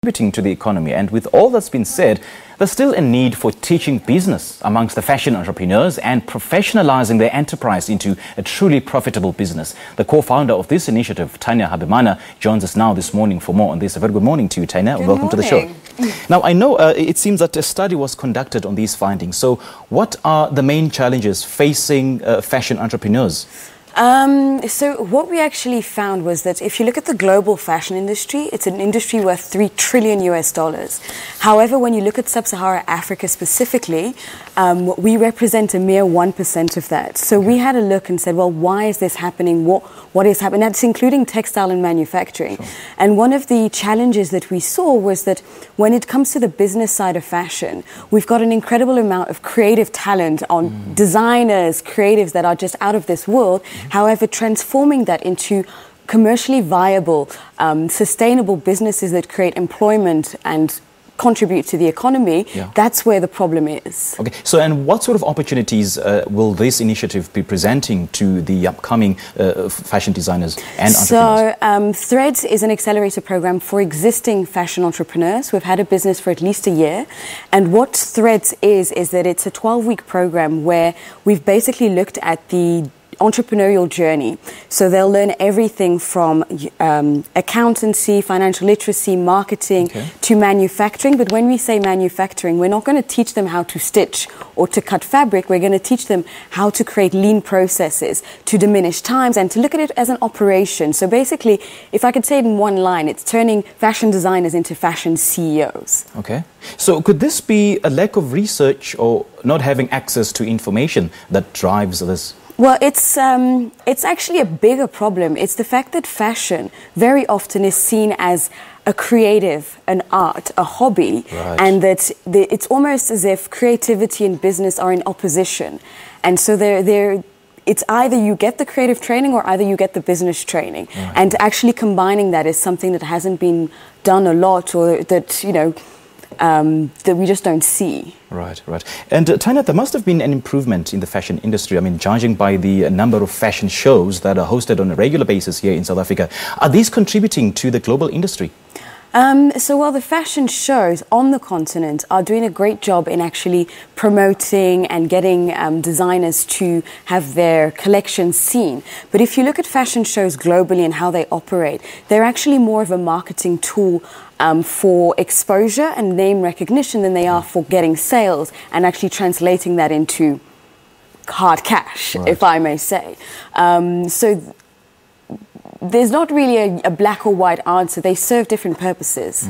contributing to the economy. And with all that's been said, there's still a need for teaching business amongst the fashion entrepreneurs and professionalizing their enterprise into a truly profitable business. The co-founder of this initiative, Tania Habimana, joins us now this morning for more on this. A very good morning to you, Tania. Welcome to the show. Now, I know it seems that a study was conducted on these findings. So what are the main challenges facing fashion entrepreneurs? So what we actually found was that if you look at the global fashion industry, it's an industry worth $3 trillion US. However, when you look at sub-Saharan Africa specifically, we represent a mere 1% of that. So we had a look and said, well, why is this happening? What is happening? That's including textile and manufacturing. Sure. And one of the challenges that we saw was that when it comes to the business side of fashion, we've got an incredible amount of creative talent on designers, creatives that are just out of this world. However, transforming that into commercially viable, sustainable businesses that create employment and contribute to the economy, that's where the problem is. Okay, so and what sort of opportunities will this initiative be presenting to the upcoming fashion designers and entrepreneurs? So Threads is an accelerator program for existing fashion entrepreneurs who have had a business for at least a year. And what Threads is that it's a 12-week program where we've basically looked at the entrepreneurial journey. So they'll learn everything from accountancy, financial literacy, marketing, to manufacturing. But when we say manufacturing, we're not going to teach them how to stitch or to cut fabric. We're going to teach them how to create lean processes, to diminish times, and to look at it as an operation. So basically, if I could say it in one line, it's turning fashion designers into fashion CEOs. Okay. So could this be a lack of research or not having access to information that drives this? Well, it's actually a bigger problem. It's the fact that fashion very often is seen as a creative, an art, a hobby, and that it's almost as if creativity and business are in opposition. And so it's either you get the creative training or either you get the business training. And actually combining that is something that hasn't been done a lot, or that, you know, that we just don't see. Right. And Tania, there must have been an improvement in the fashion industry. I mean, judging by the number of fashion shows that are hosted on a regular basis here in South Africa, are these contributing to the global industry? So while the fashion shows on the continent are doing a great job in actually promoting and getting designers to have their collections seen, but if you look at fashion shows globally and how they operate, they're actually more of a marketing tool for exposure and name recognition than they are for getting sales and actually translating that into hard cash, if I may say. So there's not really a black or white answer. They serve different purposes.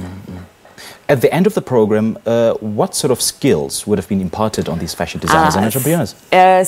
At the end of the program, what sort of skills would have been imparted on these fashion designers and entrepreneurs?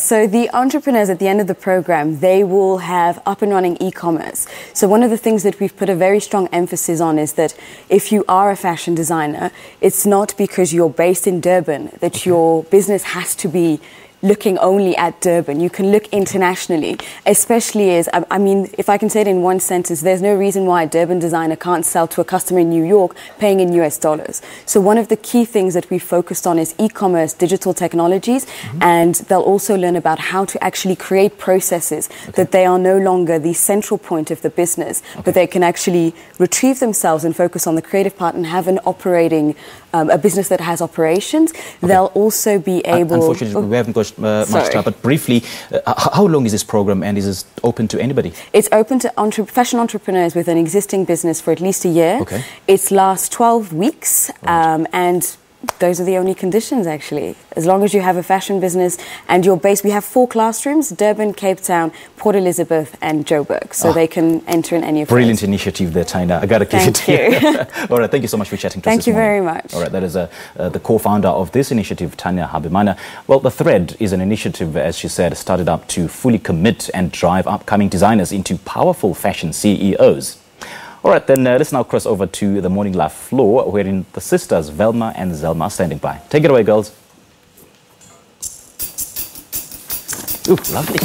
So the entrepreneurs at the end of the program, they will have up and running e-commerce. So one of the things that we've put a very strong emphasis on is that if you are a fashion designer, it's not because you're based in Durban that your business has to be looking only at Durban. You can look internationally, especially as, I mean, if I can say it in one sentence, there's no reason why a Durban designer can't sell to a customer in New York paying in US dollars. So one of the key things that we focused on is e-commerce, digital technologies, and they'll also learn about how to actually create processes that they are no longer the central point of the business, but they can actually retrieve themselves and focus on the creative part and have an operating, a business that has operations. They'll also be able... Unfortunately, we haven't got much time, but briefly, how long is this program and is it open to anybody? It's open to fashion entrepreneurs with an existing business for at least a year. It lasts 12 weeks and those are the only conditions, actually. As long as you have a fashion business and you're based, we have 4 classrooms: Durban, Cape Town, Port Elizabeth and Joburg. So they can enter in any of those. Brilliant initiative there, Tania. I got to give it to you. All right, thank you so much for chatting to us this morning. Thank you very much. All right, that is the co-founder of this initiative, Tania Habimana. Well, the Thread is an initiative, as she said, started up to fully commit and drive upcoming designers into powerful fashion CEOs. All right, then let's now cross over to the Morning Live floor, wherein the sisters Velma and Zelma are standing by. Take it away, girls. Ooh, lovely.